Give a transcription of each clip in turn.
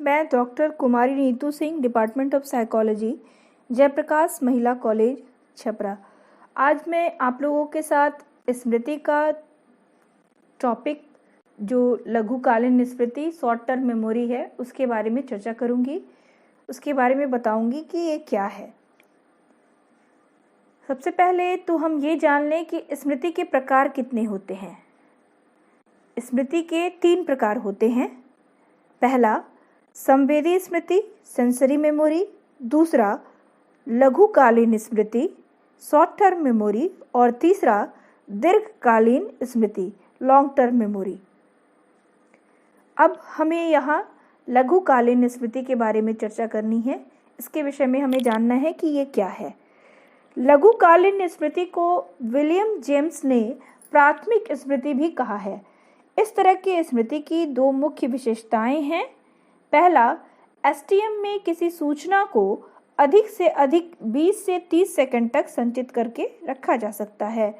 मैं doctor Kumari Neetu Singh, department of psychology, Jayaprakash Mahila college, Chhapra. आज मैं आप लोगों के साथ स्मृति का टॉपिक जो लघुकालीन स्मृति शॉर्ट टर्म मेमोरी है उसके बारे में चर्चा करूंगी। उसके बारे में बताऊंगी कि ये क्या है। सबसे पहले तो हम ये जान लें कि स्मृति के प्रकार कितने होते हैं। स्मृति के 3 प्रकार होते हैं। पहला संवेदी स्मृति, सेंसरी मेमोरी। दूसरा लघुकालीन स्मृति, शॉर्ट टर्म मेमोरी। और तीसरा दीर्घकालीन स्मृति, लॉन्ग टर्म मेमोरी। अब हमें यहाँ लघुकालीन स्मृति के बारे में चर्चा करनी है। इसके विषय में हमें जानना है कि ये क्या है। लघुकालीन स्मृति को विलियम जेम्स ने प्राथमिक स्मृति भी कहा है। इस तरह की स्मृति की 2 मुख्य विशेषताएं हैं। पहला, एसटीएम में किसी सूचना को अधिक से अधिक 20 से 30 सेकंड तक संचित करके रखा जा सकता है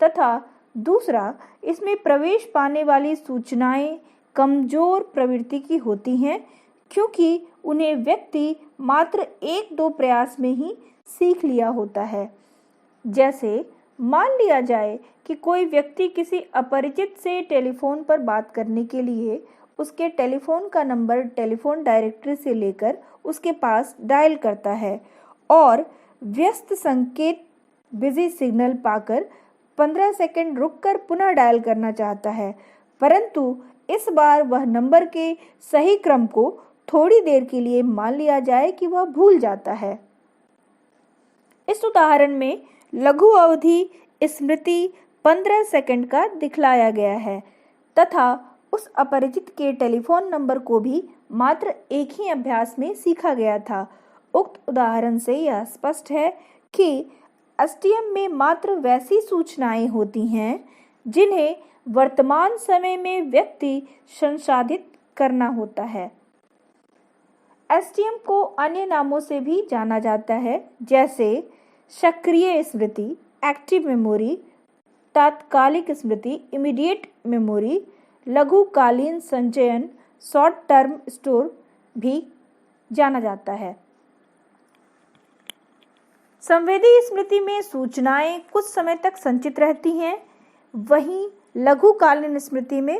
तथा दूसरा, इसमें प्रवेश पाने वाली सूचनाएं कमजोर प्रवृत्ति की होती हैं क्योंकि उन्हें व्यक्ति मात्र 1-2 प्रयास में ही सीख लिया होता है। जैसे मान लिया जाए कि कोई व्यक्ति किसी अपरिचित से टेलीफोन पर बात करने के लिए उसके टेलीफोन का नंबर टेलीफोन डायरेक्टरी से लेकर उसके पास डायल करता है और व्यस्त संकेत बिजी सिग्नल पाकर 15 सेकंड रुककर पुनः डायल करना चाहता है, परंतु इस बार वह नंबर के सही क्रम को थोड़ी देर के लिए मान लिया जाए कि वह भूल जाता है। इस उदाहरण में लघु अवधि स्मृति 15 सेकंड का दिखलाया गया है तथा उस अपरिचित के टेलीफोन नंबर को भी मात्र एक ही अभ्यास में सीखा गया था। उक्त उदाहरण से यह स्पष्ट है कि एसटीएम में मात्र वैसी सूचनाएं होती हैं जिन्हें वर्तमान समय में व्यक्ति संसाधित करना होता है। एसटीएम को अन्य नामों से भी जाना जाता है, जैसे सक्रिय स्मृति, एक्टिव मेमोरी, तात्कालिक स्मृति, इमीडिएट मेमोरी, लघुकालीन संचयन, शॉर्ट टर्म स्टोर भी जाना जाता है। संवेदी स्मृति में सूचनाएं कुछ समय तक संचित रहती हैं, वहीं लघुकालीन स्मृति में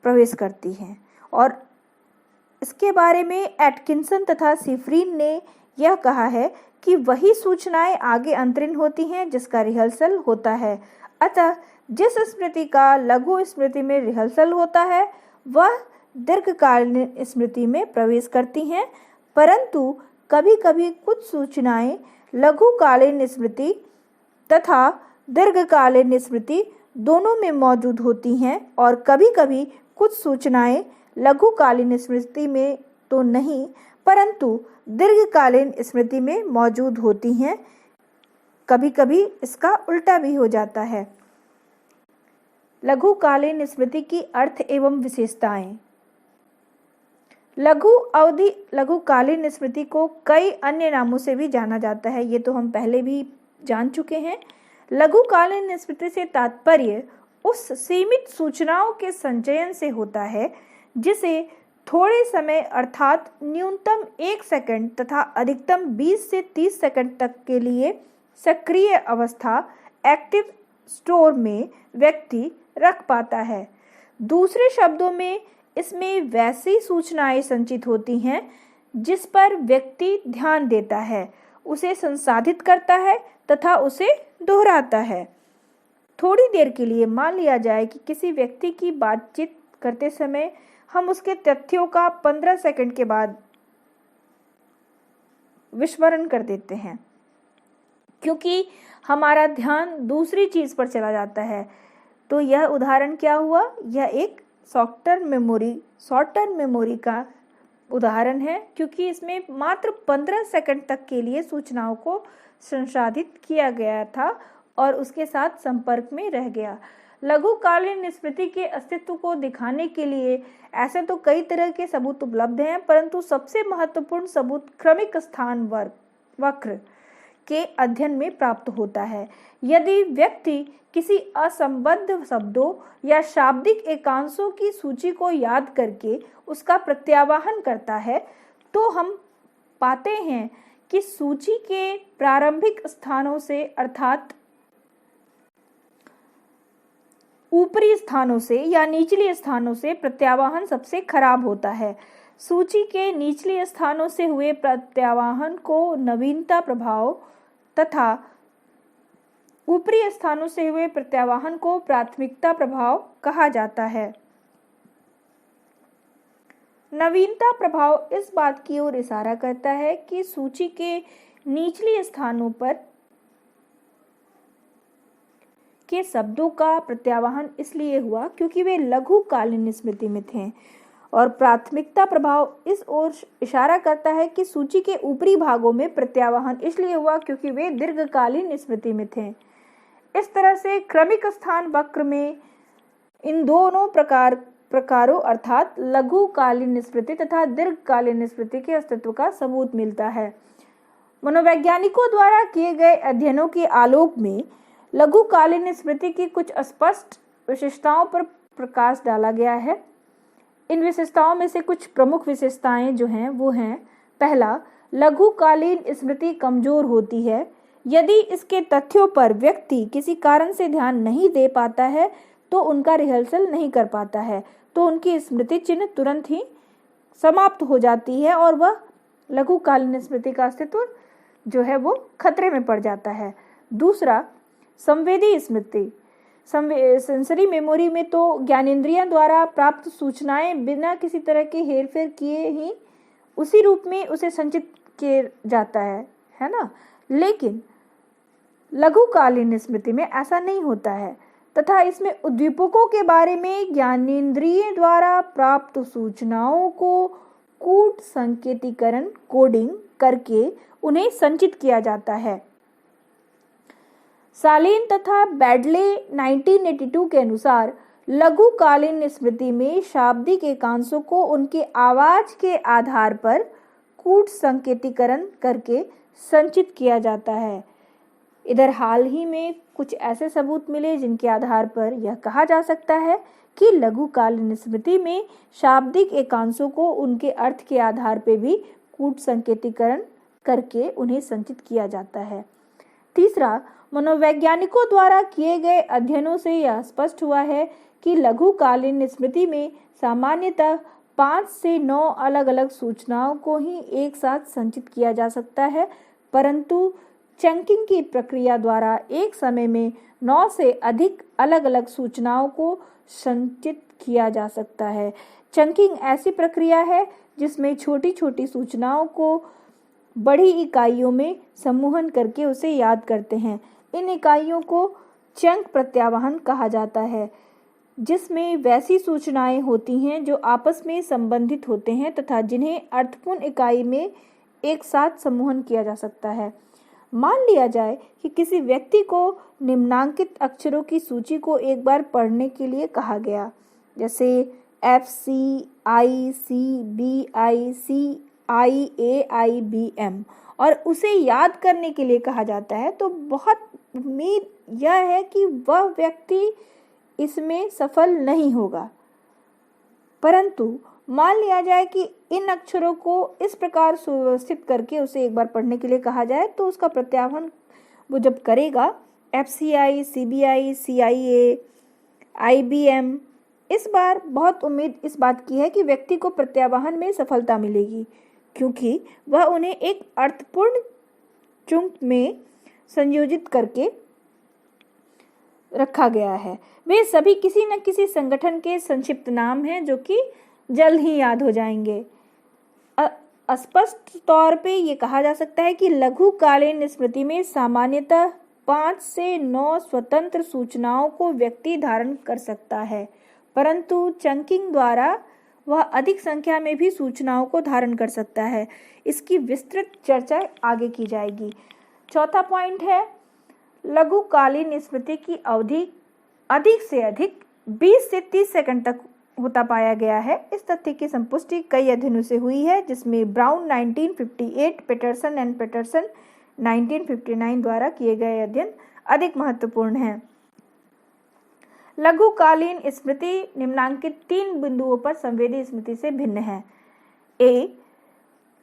प्रवेश करती हैं। और इसके बारे में एटकिंसन तथा सिफरीन ने यह कहा है कि वही सूचनाएं आगे अंतरिन होती हैं जिसका रिहर्सल होता है। अतः जिस स्मृति का लघु स्मृति में रिहर्सल होता है वह दीर्घकालीन स्मृति में प्रवेश करती हैं, परंतु कभी-कभी कुछ सूचनाएं लघुकालीन स्मृति तथा दीर्घकालीन स्मृति दोनों में मौजूद होती हैं और कभी-कभी कुछ सूचनाएं लघुकालीन स्मृति में तो नहीं परंतु दीर्घकालीन स्मृति में मौजूद होती हैं। कभी-कभी इसका उल्टा भी हो जाता है। लघुकालीन स्मृति की अर्थ एवं विशेषताएं। लघु अवधि लघुकालीन स्मृति को कई अन्य नामों से भी जाना जाता है, ये तो हम पहले भी जान चुके हैं। लघुकालीन स्मृति से तात्पर्य उस सीमित सूचनाओं के संचयन से होता है जिसे थोड़े समय अर्थात न्यूनतम 1 सेकंड तथा अधिकतम 20 से 30 सेकंड तक के लिए सक्रिय अवस्था एक्टिव स्टोर में व्यक्ति रख पाता है। दूसरे शब्दों में इसमें वैसी सूचनाएं संचित होती हैं जिस पर व्यक्ति ध्यान देता है, उसे संसाधित करता है तथा उसे दोहराता है। थोड़ी देर के लिए मान लिया जाए कि किसी व्यक्ति की बातचीत करते समय हम उसके तथ्यों का 15 सेकंड के बाद विस्मरण कर देते हैं क्योंकि हमारा ध्यान दूसरी चीज पर चला जाता है। तो यह उदाहरण क्या हुआ? यह एक शॉर्ट टर्म मेमोरी का उदाहरण है क्योंकि इसमें मात्र 15 सेकंड तक के लिए सूचनाओं को संसाधित किया गया था और उसके साथ संपर्क में रह गया। लघुकालीन स्मृति के अस्तित्व को दिखाने के लिए ऐसे तो कई तरह के सबूत उपलब्ध हैं, परंतु सबसे महत्वपूर्ण सबूत क्रमिक स्थान वक्र के अध्ययन में प्राप्त होता है। यदि व्यक्ति किसी असंबद्ध शब्दों या शाब्दिक एकांशों की सूची को याद करके उसका प्रत्यावाहन करता है तो हम पाते हैं कि सूची के प्रारंभिक स्थानों से अर्थात ऊपरी स्थानों से या निचले स्थानों से प्रत्यावाहन सबसे खराब होता है। सूची के निचले स्थानों से हुए प्रत्यावाहन को नवीनता प्रभाव तथा ऊपरी स्थानों से हुए प्रत्यावाहन को प्राथमिकता प्रभाव कहा जाता है। नवीनता प्रभाव इस बात की ओर इशारा करता है कि सूची के निचले स्थानों पर के शब्दों का प्रत्यावाहन इसलिए हुआ क्योंकि वे लघुकालीन स्मृति में थे, और प्राथमिकता प्रभाव इस ओर इशारा करता है कि सूची के ऊपरी भागों में प्रत्यावाहन इसलिए हुआ क्योंकि वे दीर्घकालीन स्मृति में थे। इस तरह से क्रमिक स्थान वक्र में इन दोनों प्रकारों अर्थात लघुकालीन स्मृति तथा दीर्घकालीन स्मृति के अस्तित्व का सबूत मिलता है। मनोवैज्ञानिकों द्वारा किए गए अध्ययनों के आलोक में लघुकालीन स्मृति की कुछ स्पष्ट विशेषताओं पर प्रकाश डाला गया है। इन विशेषताओं में से कुछ प्रमुख विशेषताएं जो हैं वो हैं, पहला, लघुकालीन स्मृति कमजोर होती है। यदि इसके तथ्यों पर व्यक्ति किसी कारण से ध्यान नहीं दे पाता है तो उनका रिहर्सल नहीं कर पाता है, तो उनकी स्मृति चिन्ह तुरंत ही समाप्त हो जाती है और वह लघुकालीन स्मृति का अस्तित्व जो है वो खतरे में पड़ जाता है। दूसरा, संवेदी स्मृति। सेंसरी मेमोरी में तो ज्ञानेंद्रियों द्वारा प्राप्त सूचनाएं बिना किसी तरह के हेरफेर किए ही उसी रूप में उसे संचित किया जाता है ना, लेकिन लघुकालीन स्मृति में ऐसा नहीं होता है तथा इसमें उद्दीपकों के बारे में ज्ञानेंद्रियों द्वारा प्राप्त सूचनाओं को कूट संकेतीकरण कोडिंग करके उन्हें संचित किया जाता है। सालिन तथा बैडले 1982 के अनुसार लघुकालीन स्मृति में शाब्दिक एकांशों को उनके आवाज के आधार पर कूट संकेतीकरण करके संचित किया जाता है। इधर हाल ही में कुछ ऐसे सबूत मिले जिनके आधार पर यह कहा जा सकता है कि लघुकालीन स्मृति में शाब्दिक एकांशों को उनके अर्थ के आधार पर भी कूट संकेतीकरण करके उन्हें संचित किया जाता है। तीसरा, मनोवैज्ञानिकों द्वारा किए गए अध्ययनों से यह स्पष्ट हुआ है कि लघुकालीन स्मृति में सामान्यतः 5 से 9 अलग अलग सूचनाओं को ही एक साथ संचित किया जा सकता है, परंतु चंकिंग की प्रक्रिया द्वारा एक समय में 9 से अधिक अलग अलग सूचनाओं को संचित किया जा सकता है। चंकिंग ऐसी प्रक्रिया है जिसमें छोटी छोटी सूचनाओं को बड़ी इकाइयों में समूहन करके उसे याद करते हैं। इन इकाइयों को चंक प्रत्यावाहन कहा जाता है, जिसमें वैसी सूचनाएं होती हैं जो आपस में संबंधित होते हैं तथा जिन्हें अर्थपूर्ण इकाई में एक साथ समूहन किया जा सकता है। मान लिया जाए कि किसी व्यक्ति को निम्नांकित अक्षरों की सूची को एक बार पढ़ने के लिए कहा गया, जैसे FCICBICIAIBM, और उसे याद करने के लिए कहा जाता है, तो बहुत उम्मीद यह है कि वह व्यक्ति इसमें सफल नहीं होगा। परंतु मान लिया जाए कि इन अक्षरों को इस प्रकार सुव्यवस्थित करके उसे एक बार पढ़ने के लिए कहा जाए, तो उसका प्रत्यावाहन वो जब करेगा FCI, CBI, CIA, IBM, इस बार बहुत उम्मीद इस बात की है कि व्यक्ति को प्रत्यावाहन में सफलता मिलेगी, क्योंकि वह उन्हें एक अर्थपूर्ण चंक में संयोजित करके रखा गया है। वे सभी किसी न किसी संगठन के संक्षिप्त नाम हैं जो कि जल्द ही याद हो जाएंगे। स्पष्ट तौर पे ये कहा जा सकता है कि लघुकालीन स्मृति में सामान्यतः 5 से 9 स्वतंत्र सूचनाओं को व्यक्ति धारण कर सकता है, परंतु चंकिंग द्वारा वह अधिक संख्या में भी सूचनाओं को धारण कर सकता है। इसकी विस्तृत चर्चा आगे की जाएगी। चौथा पॉइंट है, लघुकालीन स्मृति की अवधि अधिक से अधिक 20 से 30 सेकंड तक होता पाया गया है। इस तथ्य की संपुष्टि कई अध्ययनों से हुई है, जिसमें ब्राउन 1958, पेटरसन 1959 द्वारा किए गए अध्ययन अधिक महत्वपूर्ण हैं। लघुकालीन स्मृति निम्नांकित 3 बिंदुओं पर संवेदी स्मृति से भिन्न है। ए,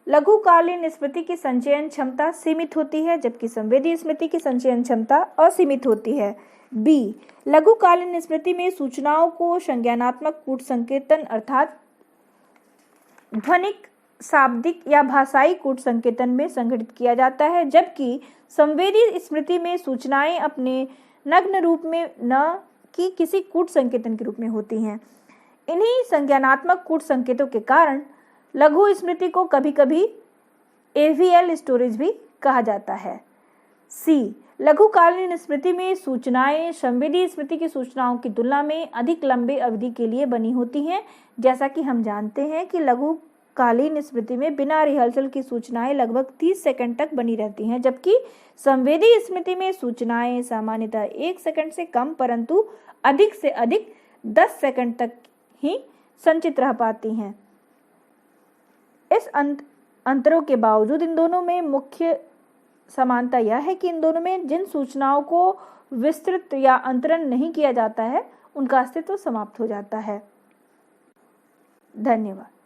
लघुकालीन स्मृति की संचयन क्षमता सीमित होती है, जबकि संवेदी स्मृति की संचयन क्षमता असीमित होती है। बी, लघुकालीन स्मृति में सूचनाओं को संज्ञानात्मक कूट संकेतन अर्थात ध्वनिक, शाब्दिक या भाषाई कूट संकेतन में संगठित किया जाता है, जबकि संवेदी स्मृति में सूचनाएं अपने नग्न रूप में न कि किसी कूट संकेतन के रूप में होती हैं। इन्हीं संज्ञानात्मक कूट संकेतों के कारण लघु स्मृति को कभी-कभी AVL स्टोरेज भी कहा जाता है। सी, लघुकालीन स्मृति में सूचनाएं संवेदी स्मृति की सूचनाओं की तुलना में अधिक लंबे अवधि के लिए बनी होती हैं। जैसा कि हम जानते हैं कि लघुकालीन स्मृति में बिना रिहर्सल की सूचनाएं लगभग 30 सेकंड तक बनी रहती हैं, जबकि संवेदी स्मृति में सूचनाएं सामान्यतः 1 सेकंड से कम परंतु अधिक से अधिक 10 सेकंड तक ही संचित रह पाती हैं। इस अंतरों के बावजूद इन दोनों में मुख्य समानता यह है कि इन दोनों में जिन सूचनाओं को विस्तृत या अंतरण नहीं किया जाता है उनका अस्तित्व समाप्त हो जाता है। धन्यवाद।